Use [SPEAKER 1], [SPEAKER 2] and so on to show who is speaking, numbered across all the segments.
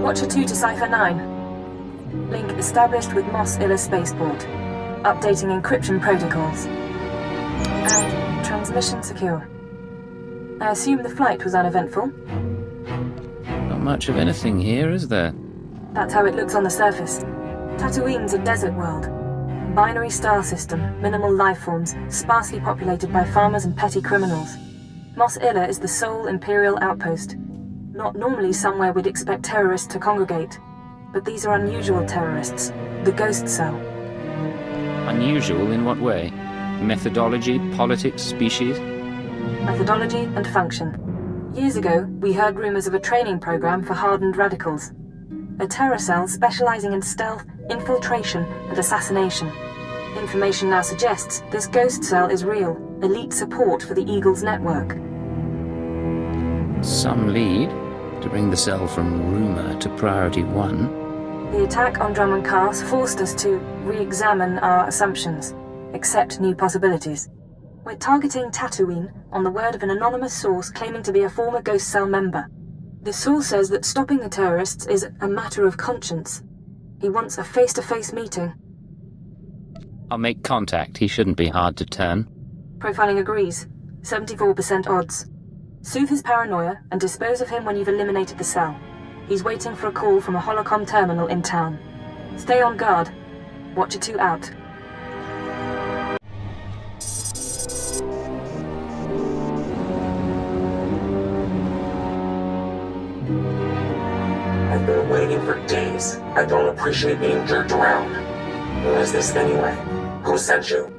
[SPEAKER 1] Watcher 2 to Cipher 9. Link established with Mos Illa Spaceport. Updating encryption protocols. And transmission secure. I assume the flight was uneventful?
[SPEAKER 2] Not much of anything here, is there?
[SPEAKER 1] That's how it looks on the surface. Tatooine's a desert world. Binary star system, minimal life forms, sparsely populated by farmers and petty criminals. Mos Illa is the sole Imperial outpost. Not normally somewhere we'd expect terrorists to congregate. But these are unusual terrorists. The Ghost Cell.
[SPEAKER 2] Unusual in what way? Methodology, politics, species?
[SPEAKER 1] Methodology and function. Years ago, we heard rumors of a training program for hardened radicals. A terror cell specializing in stealth, infiltration, and assassination. Information now suggests this Ghost Cell is real, elite support for the Eagles network.
[SPEAKER 2] Some lead to bring the cell from rumor to priority 1.
[SPEAKER 1] The attack on Drummond Cars forced us to re-examine our assumptions, accept new possibilities. We're targeting Tatooine on the word of an anonymous source claiming to be a former Ghost Cell member. The source says that stopping the terrorists is a matter of conscience. He wants a face-to-face meeting.
[SPEAKER 2] I'll make contact. He shouldn't be hard to turn.
[SPEAKER 1] Profiling agrees. 74% odds. Soothe his paranoia and dispose of him when you've eliminated the cell. He's waiting for a call from a holocom terminal in town. Stay on guard. Watcher 2 out.
[SPEAKER 3] I've been waiting for days. I don't appreciate being jerked around. Who is this anyway? Who sent you?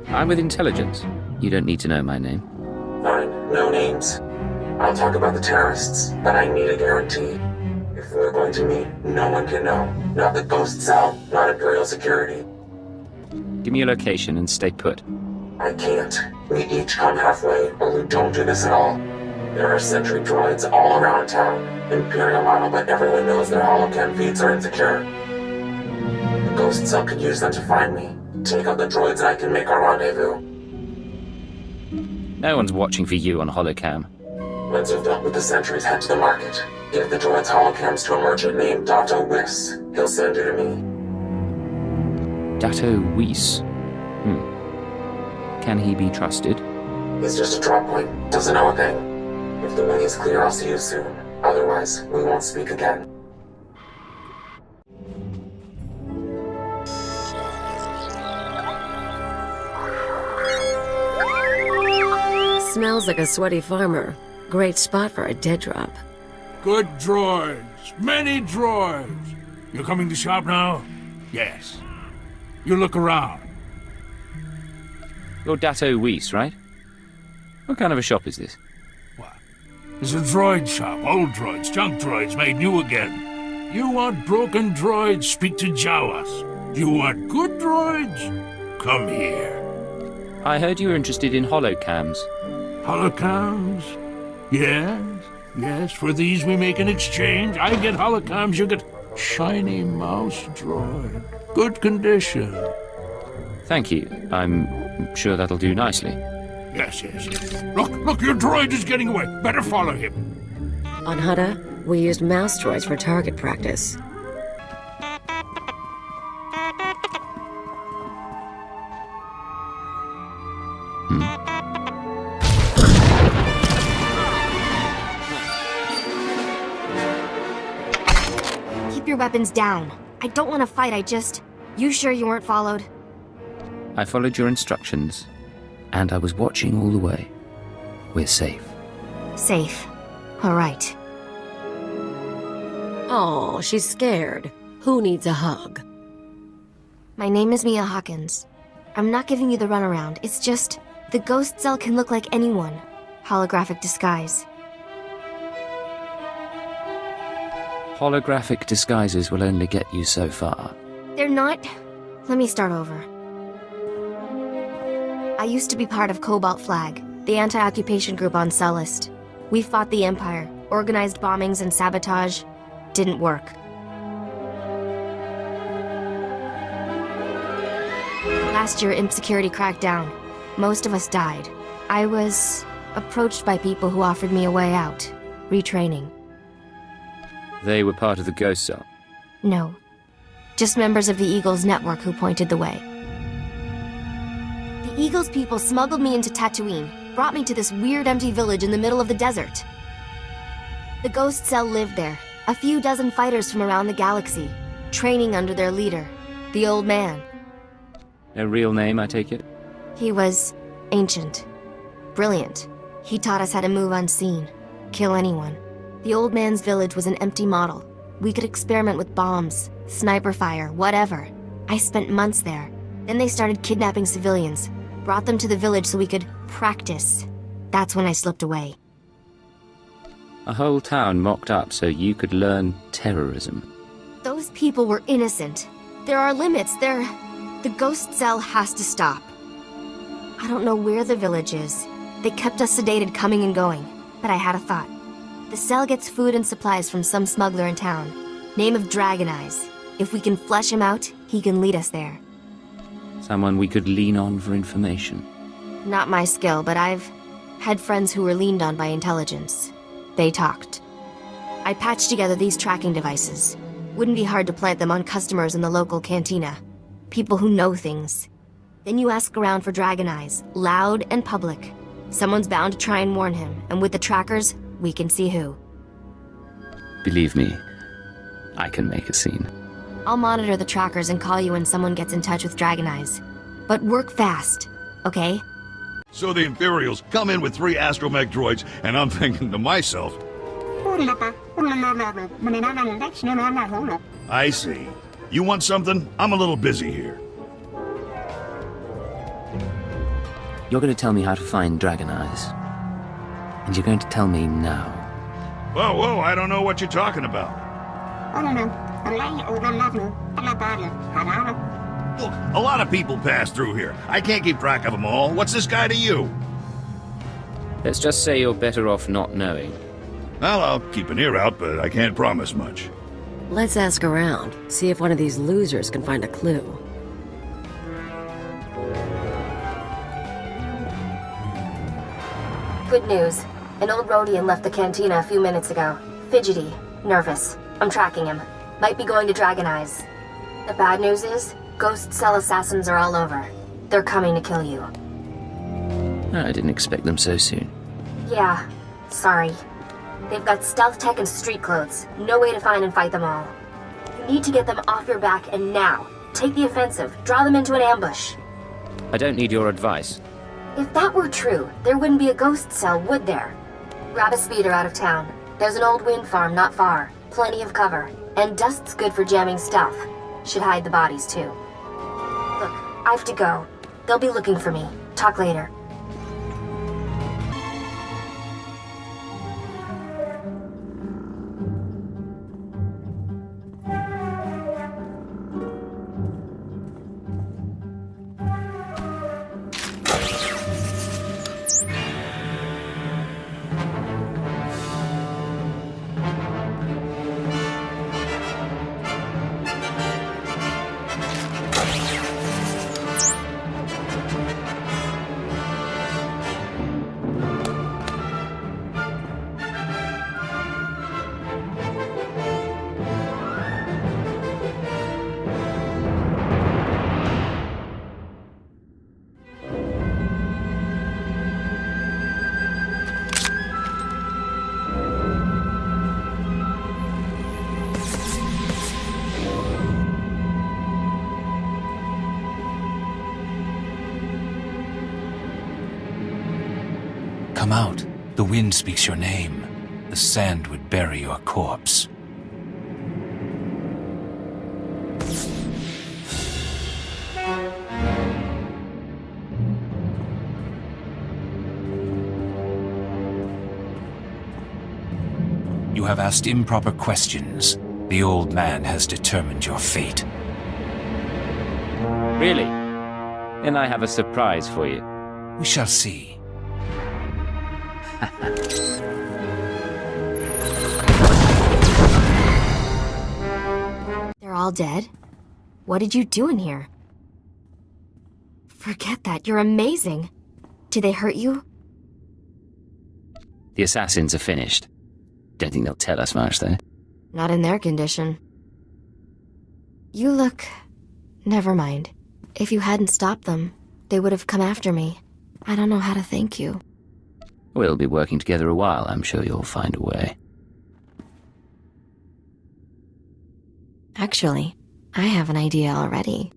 [SPEAKER 2] I'm with intelligence. You don't need to know my name.
[SPEAKER 3] Fine, no names. I'll talk about the terrorists, but I need a guarantee. If we're going to meet, no one can know. Not the Ghost Cell, not Imperial security.
[SPEAKER 2] Give me your location and stay put.
[SPEAKER 3] I can't. We each come halfway, or we don't do this at all. There are sentry droids all around town. Imperial model, but everyone knows their holocam feeds are insecure. The Ghost Cell could use them to find me. Take out the droids and I can make our rendezvous.
[SPEAKER 2] No one's watching for you on holocam.
[SPEAKER 3] Once you've dealt with the sentries, head to the market. Give the droids holocams to a merchant named Dato Whis. He'll send you to me.
[SPEAKER 2] Dato Whis. Can he be trusted?
[SPEAKER 3] He's just a drop point. Doesn't know a thing. If the way is clear, I'll see you soon. Otherwise, we won't speak again.
[SPEAKER 4] Smells like a sweaty farmer. Great spot for a dead drop.
[SPEAKER 5] Good droids. Many droids. You're coming to shop now? Yes. You look around.
[SPEAKER 2] You're Dato Whis, right? What kind of a shop is this?
[SPEAKER 5] What? It's a droid shop. Old droids, junk droids made new again. You want broken droids? Speak to Jawas. You want good droids? Come here.
[SPEAKER 2] I heard you were interested in holocams.
[SPEAKER 5] Holocams? Yes. For these we make an exchange. I get holocams, you get shiny mouse droid. Good condition.
[SPEAKER 2] Thank you. I'm sure that'll do nicely.
[SPEAKER 5] Yes. Look, your droid is getting away. Better follow him.
[SPEAKER 4] On Hutta, we used mouse droids for target practice.
[SPEAKER 6] Keep your weapons down. I don't want to fight, You sure you weren't followed?
[SPEAKER 2] I followed your instructions, and I was watching all the way. We're safe.
[SPEAKER 6] Safe. All right.
[SPEAKER 4] Oh, she's scared. Who needs a hug?
[SPEAKER 6] My name is Mia Hawkins. I'm not giving you the runaround. It's just, the Ghost Cell can look like anyone. Holographic disguise.
[SPEAKER 2] Holographic disguises will only get you so far.
[SPEAKER 6] They're not... Let me start over. I used to be part of Cobalt Flag, the anti-occupation group on Sullust. We fought the Empire, organized bombings and sabotage. Didn't work. Last year, Imp Security cracked down. Most of us died. I was approached by people who offered me a way out. retraining.
[SPEAKER 2] They were part of the Ghost Cell.
[SPEAKER 6] No. Just members of the Eagles network who pointed the way. The Eagles people smuggled me into Tatooine, brought me to this weird empty village in the middle of the desert. The Ghost Cell lived there, a few dozen fighters from around the galaxy, training under their leader, the Old Man.
[SPEAKER 2] A real name, I take it?
[SPEAKER 6] He was ancient. Brilliant. He taught us how to move unseen, kill anyone. The Old Man's village was an empty model. We could experiment with bombs, sniper fire, whatever. I spent months there. Then they started kidnapping civilians, brought them to the village so we could practice. That's when I slipped away.
[SPEAKER 2] A whole town mocked up so you could learn terrorism.
[SPEAKER 6] Those people were innocent. There are limits. The Ghost Cell has to stop. I don't know where the village is. They kept us sedated coming and going, but I had a thought. The cell gets food and supplies from some smuggler in town. Name of Dragon Eyes. If we can flesh him out, he can lead us there.
[SPEAKER 2] Someone we could lean on for information.
[SPEAKER 6] Not my skill, but I've had friends who were leaned on by intelligence. They talked. I patched together these tracking devices. Wouldn't be hard to plant them on customers in the local cantina. People who know things. Then you ask around for Dragon Eyes, loud and public. Someone's bound to try and warn him, and with the trackers, we can see who.
[SPEAKER 2] Believe me, I can make a scene.
[SPEAKER 6] I'll monitor the trackers and call you when someone gets in touch with Dragon Eyes. But work fast, okay?
[SPEAKER 7] So the Imperials come in with 3 astromech droids, and I'm thinking to myself, I see. You want something? I'm a little busy here.
[SPEAKER 2] You're going to tell me how to find Dragon Eyes. And you're going to tell me now.
[SPEAKER 7] Whoa, I don't know what you're talking about. Look, a lot of people pass through here. I can't keep track of them all. What's this guy to you?
[SPEAKER 2] Let's just say you're better off not knowing.
[SPEAKER 7] Well, I'll keep an ear out, but I can't promise much.
[SPEAKER 4] Let's ask around, see if one of these losers can find a clue.
[SPEAKER 6] Good news. An old Rhodian left the cantina a few minutes ago. Fidgety, nervous. I'm tracking him. Might be going to Dragon Eyes. The bad news is, Ghost Cell assassins are all over. They're coming to kill you.
[SPEAKER 2] I didn't expect them so soon.
[SPEAKER 6] Yeah, sorry. They've got stealth tech and street clothes. No way to find and fight them all. You need to get them off your back and now. Take the offensive. Draw them into an ambush.
[SPEAKER 2] I don't need your advice.
[SPEAKER 6] If that were true, there wouldn't be a Ghost Cell, would there? Grab a speeder out of town. There's an old wind farm not far. Plenty of cover. And dust's good for jamming stealth. Should hide the bodies, too. Look, I have to go. They'll be looking for me. Talk later.
[SPEAKER 8] Come out. The wind speaks your name. The sand would bury your corpse. You have asked improper questions. The old man has determined your fate.
[SPEAKER 2] Really? Then I have a surprise for you.
[SPEAKER 8] We shall see.
[SPEAKER 6] They're all dead? What did you do in here? Forget that, you're amazing. Did they hurt you?
[SPEAKER 2] The assassins are finished. Don't think they'll tell us much, though.
[SPEAKER 6] Not in their condition. You look... Never mind. If you hadn't stopped them, they would have come after me. I don't know how to thank you.
[SPEAKER 2] We'll be working together a while. I'm sure you'll find a way.
[SPEAKER 6] Actually, I have an idea already.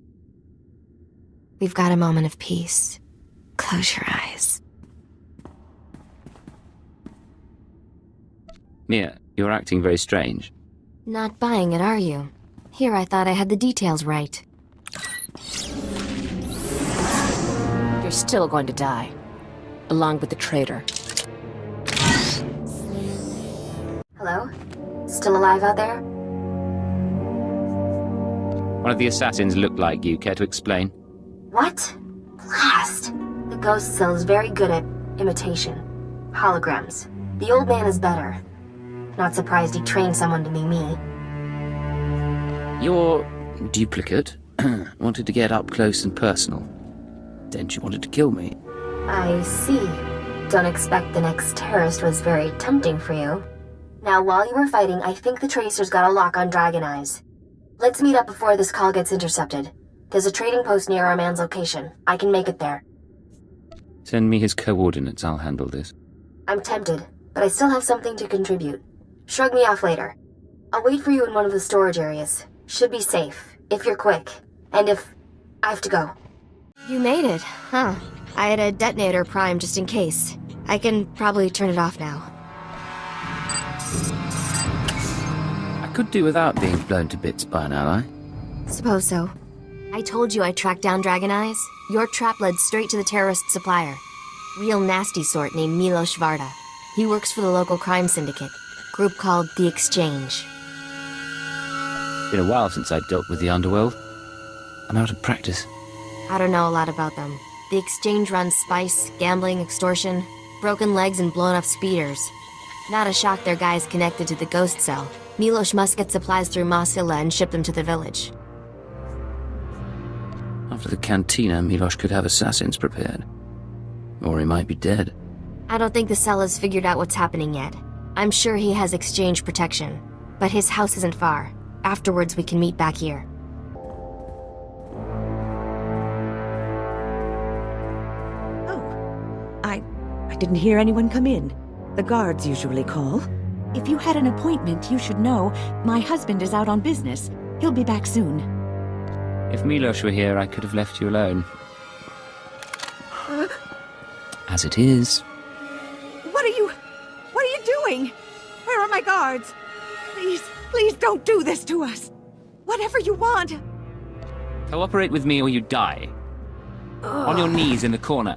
[SPEAKER 6] We've got a moment of peace. Close your eyes.
[SPEAKER 2] Mia, you're acting very strange.
[SPEAKER 6] Not buying it, are you? Here I thought I had the details right.
[SPEAKER 4] You're still going to die. Along with the traitor.
[SPEAKER 6] Hello? Still alive out there?
[SPEAKER 2] One of the assassins looked like you. Care to explain?
[SPEAKER 6] What? Blast! The ghost cell is very good at imitation. Holograms. The old man is better. Not surprised he trained someone to be me.
[SPEAKER 2] Your duplicate wanted to get up close and personal. Then she wanted to kill me.
[SPEAKER 6] I see. Don't expect the next terrorist was very tempting for you. Now, while you were fighting, I think the Tracer's got a lock on Dragon Eyes. Let's meet up before this call gets intercepted. There's a trading post near our man's location. I can make it there.
[SPEAKER 2] Send me his coordinates. I'll handle this.
[SPEAKER 6] I'm tempted, but I still have something to contribute. Shrug me off later. I'll wait for you in one of the storage areas. Should be safe, if you're quick. And if... I have to go. You made it, huh? I had a detonator primed just in case. I can probably turn it off now.
[SPEAKER 2] I could do without being blown to bits by an ally.
[SPEAKER 6] Suppose so. I told you I tracked down Dragon Eyes. Your trap led straight to the terrorist supplier. Real nasty sort named Milos Varda. He works for the local crime syndicate. Group called The Exchange.
[SPEAKER 2] Been a while since I dealt with the underworld. I'm out of practice.
[SPEAKER 6] I don't know a lot about them. The Exchange runs spice, gambling, extortion, broken legs, and blown up speeders. Not a shock their guys connected to the ghost cell. Milos must get supplies through Mosilla and ship them to the village.
[SPEAKER 2] After the cantina, Milos could have assassins prepared. Or he might be dead.
[SPEAKER 6] I don't think the cell has figured out what's happening yet. I'm sure he has Exchange protection. But his house isn't far. Afterwards, we can meet back here.
[SPEAKER 9] I didn't hear anyone come in. The guards usually call. If you had an appointment, you should know. My husband is out on business. He'll be back soon.
[SPEAKER 2] If Milos were here, I could have left you alone. As it is...
[SPEAKER 9] What are you doing? Where are my guards? Please don't do this to us. Whatever you want.
[SPEAKER 2] Cooperate with me or you die. On your knees in the corner.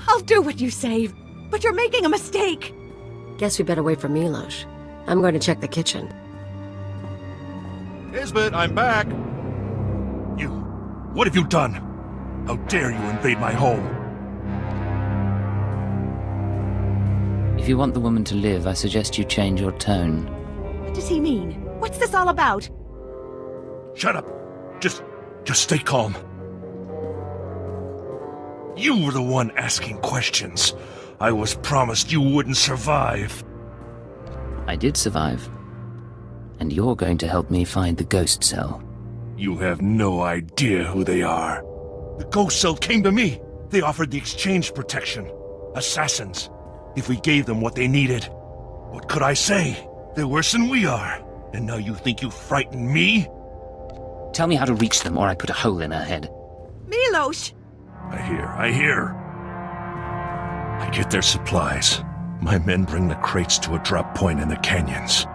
[SPEAKER 9] I'll do what you say, but you're making a mistake.
[SPEAKER 4] Guess we better wait for Milos. I'm going to check the kitchen.
[SPEAKER 7] Isbet, I'm back!
[SPEAKER 5] You... what have you done? How dare you invade my home?
[SPEAKER 2] If you want the woman to live, I suggest you change your tone.
[SPEAKER 9] What does he mean? What's this all about?
[SPEAKER 5] Shut up. Just stay calm. You were the one asking questions. I was promised you wouldn't survive.
[SPEAKER 2] I did survive. And you're going to help me find the ghost cell.
[SPEAKER 5] You have no idea who they are. The ghost cell came to me. They offered the Exchange protection. Assassins. If we gave them what they needed. What could I say? They're worse than we are. And now you think you frighten me?
[SPEAKER 2] Tell me how to reach them, or I put a hole in her head.
[SPEAKER 9] Milos!
[SPEAKER 5] I hear. I get their supplies. My men bring the crates to a drop point in the canyons.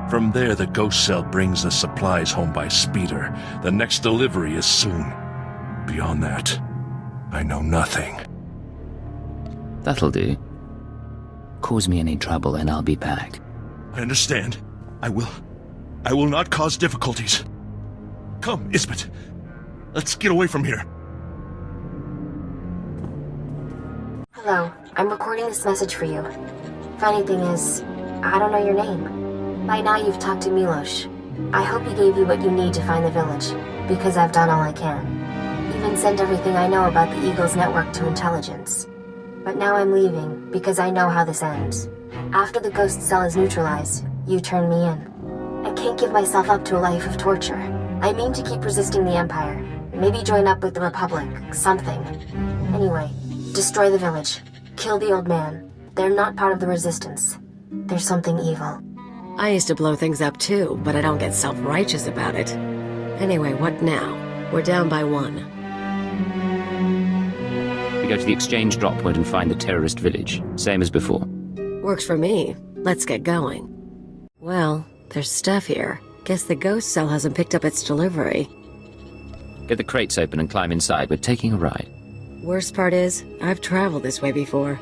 [SPEAKER 5] From there, the ghost cell brings the supplies home by speeder. The next delivery is soon. Beyond that, I know nothing.
[SPEAKER 2] That'll do. Cause me any trouble and I'll be back.
[SPEAKER 5] I understand. I will not cause difficulties. Come, Isbet. Let's get away from here.
[SPEAKER 6] Hello, I'm recording this message for you. Funny thing is, I don't know your name. By now you've talked to Milos. I hope he gave you what you need to find the village, because I've done all I can. Even sent everything I know about the Eagle's network to intelligence. But now I'm leaving, because I know how this ends. After the ghost cell is neutralized, you turn me in. I can't give myself up to a life of torture. I mean to keep resisting the Empire. Maybe join up with the Republic, something. Anyway, destroy the village. Kill the old man. They're not part of the Resistance. There's something evil.
[SPEAKER 4] I used to blow things up too, but I don't get self-righteous about it. Anyway, what now? We're down by 1.
[SPEAKER 2] We go to the exchange drop point and find the terrorist village. Same as before.
[SPEAKER 4] Works for me. Let's get going. Well, there's stuff here. Guess the ghost cell hasn't picked up its delivery.
[SPEAKER 2] Get the crates open and climb inside. We're taking a ride.
[SPEAKER 4] Worst part is, I've traveled this way before.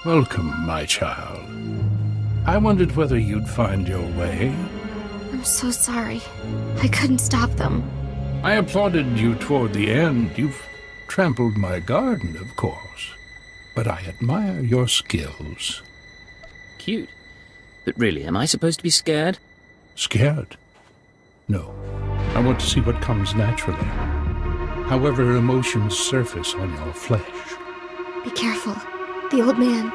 [SPEAKER 10] Welcome, my child. I wondered whether you'd find your way.
[SPEAKER 6] I'm so sorry. I couldn't stop them.
[SPEAKER 10] I applauded you toward the end. You've trampled my garden, of course. But I admire your skills.
[SPEAKER 2] Cute. But really, am I supposed to be scared?
[SPEAKER 10] Scared? No. I want to see what comes naturally. However emotions surface on your flesh.
[SPEAKER 6] Be careful. The old man.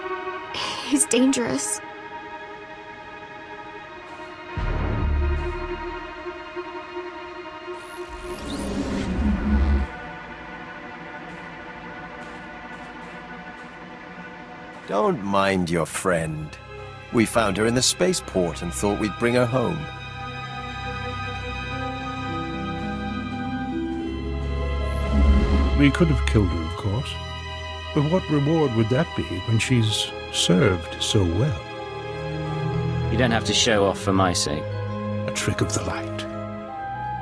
[SPEAKER 6] He's dangerous.
[SPEAKER 11] Don't mind your friend. We found her in the spaceport and thought we'd bring her home.
[SPEAKER 10] We could have killed her, of course. But what reward would that be when she's served so well?
[SPEAKER 2] You don't have to show off for my sake.
[SPEAKER 10] A trick of the light.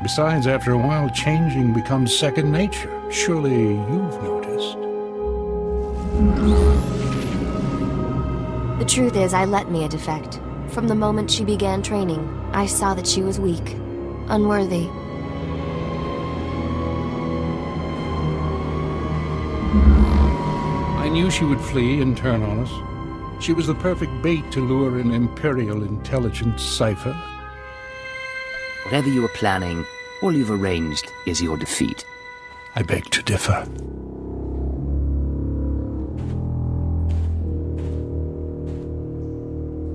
[SPEAKER 10] Besides, after a while, changing becomes second nature. Surely you've noticed.
[SPEAKER 6] The truth is, I let Mia defect. From the moment she began training, I saw that she was weak, unworthy.
[SPEAKER 10] I knew she would flee and turn on us. She was the perfect bait to lure an Imperial intelligence cipher.
[SPEAKER 2] Whatever you were planning, all you've arranged is your defeat.
[SPEAKER 10] I beg to differ.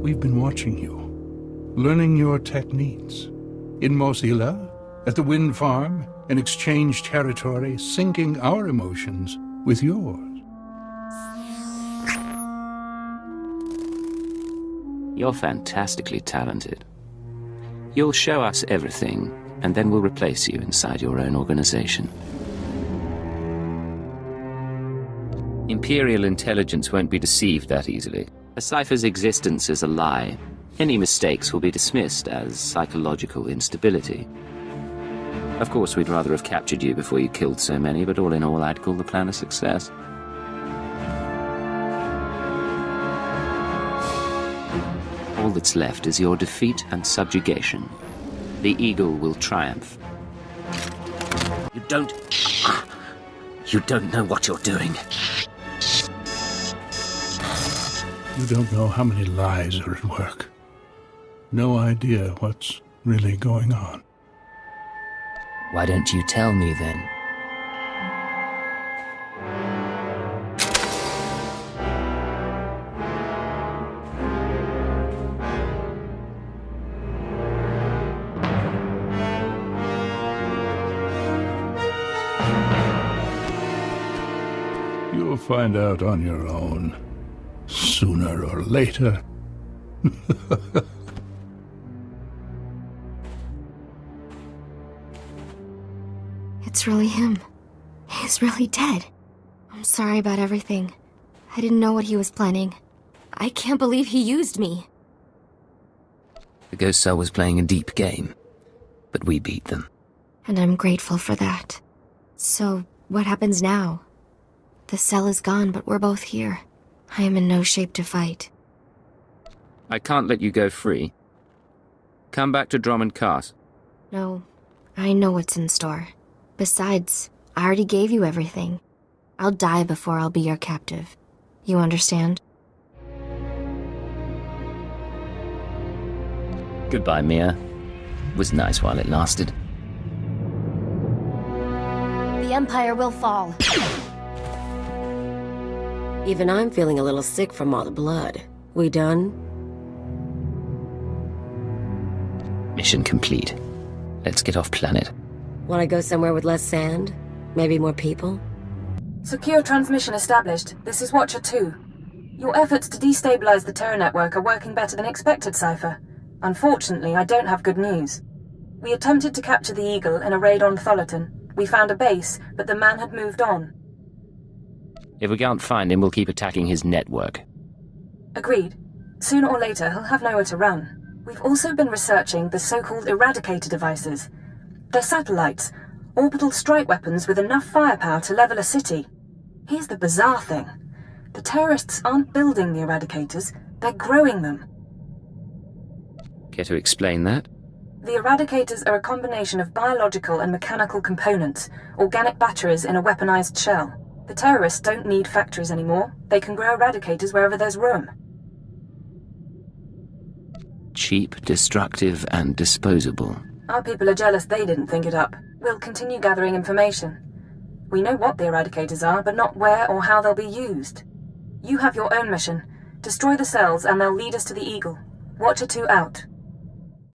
[SPEAKER 10] We've been watching you, learning your techniques. In Mosila, at the wind farm, in exchange territory, syncing our emotions with yours.
[SPEAKER 2] You're fantastically talented. You'll show us everything, and then we'll replace you inside your own organization. Imperial intelligence won't be deceived that easily. A cipher's existence is a lie. Any mistakes will be dismissed as psychological instability. Of course, we'd rather have captured you before you killed so many, but all in all, I'd call the plan a success. All that's left is your defeat and subjugation. The Eagle will triumph. You don't know what you're doing.
[SPEAKER 10] You don't know how many lies are at work. No idea what's really going on.
[SPEAKER 2] Why don't you tell me then?
[SPEAKER 10] You'll find out on your own, sooner or later.
[SPEAKER 6] It's really him. He's really dead. I'm sorry about everything. I didn't know what he was planning. I can't believe he used me.
[SPEAKER 2] The Ghost Cell was playing a deep game, but we beat them.
[SPEAKER 6] And I'm grateful for that. So, what happens now? The cell is gone, but we're both here. I am in no shape to fight.
[SPEAKER 2] I can't let you go free. Come back to Drummond Cast.
[SPEAKER 6] No, I know what's in store. Besides, I already gave you everything. I'll die before I'll be your captive. You understand?
[SPEAKER 2] Goodbye, Mia. It was nice while it lasted.
[SPEAKER 6] The Empire will fall.
[SPEAKER 4] Even I'm feeling a little sick from all the blood. We done?
[SPEAKER 2] Mission complete. Let's get off planet.
[SPEAKER 4] Want to go somewhere with less sand? Maybe more people?
[SPEAKER 1] Secure transmission established. This is Watcher 2. Your efforts to destabilize the Terra network are working better than expected, Cypher. Unfortunately, I don't have good news. We attempted to capture the Eagle in a raid on Tholiton. We found a base, but the man had moved on.
[SPEAKER 2] If we can't find him, we'll keep attacking his network.
[SPEAKER 1] Agreed. Sooner or later, he'll have nowhere to run. We've also been researching the so-called Eradicator devices. They're satellites, orbital strike weapons with enough firepower to level a city. Here's the bizarre thing. The terrorists aren't building the Eradicators, they're growing them.
[SPEAKER 2] Care to explain that?
[SPEAKER 1] The Eradicators are a combination of biological and mechanical components, organic batteries in a weaponized shell. The terrorists don't need factories anymore. They can grow Eradicators wherever there's room.
[SPEAKER 2] Cheap, destructive, and disposable.
[SPEAKER 1] Our people are jealous they didn't think it up. We'll continue gathering information. We know what the Eradicators are, but not where or how they'll be used. You have your own mission. Destroy the cells and they'll lead us to the Eagle. Watcher 2 out.